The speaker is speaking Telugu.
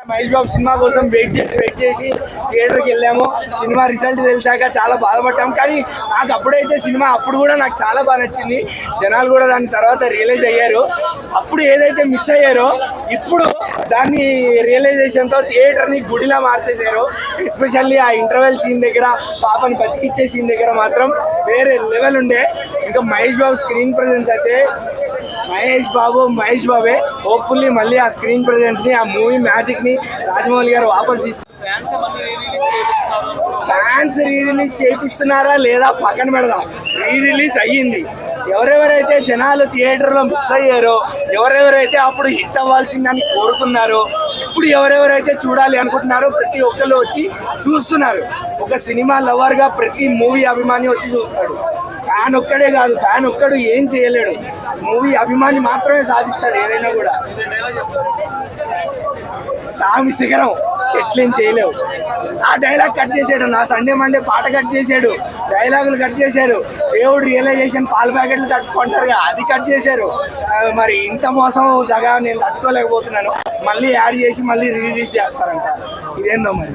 మహేష్ బాబు సినిమా కోసం వెయిట్ చేసి థియేటర్కి వెళ్ళాము. సినిమా రిజల్ట్ తెలిసాక చాలా బాధపడ్డాం. కానీ నాకు అప్పుడైతే సినిమా అప్పుడు కూడా నాకు చాలా బాగా నచ్చింది. జనాలు కూడా దాని తర్వాత రియలైజ్ అయ్యారు. అప్పుడు ఏదైతే మిస్ అయ్యారో ఇప్పుడు దాన్ని రియలైజేషన్తో థియేటర్ని గుడిలా మార్చేశారు. ఎస్పెషల్లీ ఆ ఇంటర్వెల్ సీన్ దగ్గర పాపని బతికిచ్చే సీన్ దగ్గర మాత్రం వేరే లెవెల్ ఉండే. ఇంకా మహేష్ బాబు స్క్రీన్ ప్రెజెన్స్ అయితే మహేష్ బాబే హోప్ఫుల్లీ మళ్ళీ ఆ స్క్రీన్ ప్రెజెన్స్ ని, ఆ మూవీ మ్యాజిక్ ని రాజమౌళి గారు వాపస్ ఫ్యాన్స్ రీ రిలీజ్ చేపిస్తున్నారా లేదా పక్కన పెడదాం. రీ రిలీజ్ అయ్యింది. ఎవరెవరైతే జనాలు థియేటర్లో మిస్ అయ్యారో, ఎవరెవరైతే అప్పుడు హిట్ అవ్వాల్సిందని కోరుకున్నారో, ఇప్పుడు ఎవరెవరైతే చూడాలి అనుకుంటున్నారో ప్రతి ఒక్కరు వచ్చి చూస్తున్నారు. ఒక సినిమా లవర్గా ప్రతి మూవీ అభిమాని వచ్చి చూస్తాడు. ఫ్యాన్ ఒక్కడే కాదు, ఫ్యాన్ ఒక్కడు ఏం చేయలేడు. మూవీ అభిమాని మాత్రమే సాధిస్తాడు ఏదైనా కూడా. సామి శిఖరం చెట్లేం చేయలేవు. ఆ డైలాగ్ కట్ చేసాడు. నా సండే మండే పాట కట్ చేశాడు. డైలాగులు కట్ చేశారు. దేవుడు రియలైజేషన్ పాల ప్యాకెట్లు కట్టుకుంటారుగా, అది కట్ చేశారు. మరి ఇంత మోసం జగా నేను తట్టుకోలేకపోతున్నాను. మళ్ళీ యాడ్ చేసి మళ్ళీ రిలీజ్ చేస్తారంట. ఇదేందో మరి.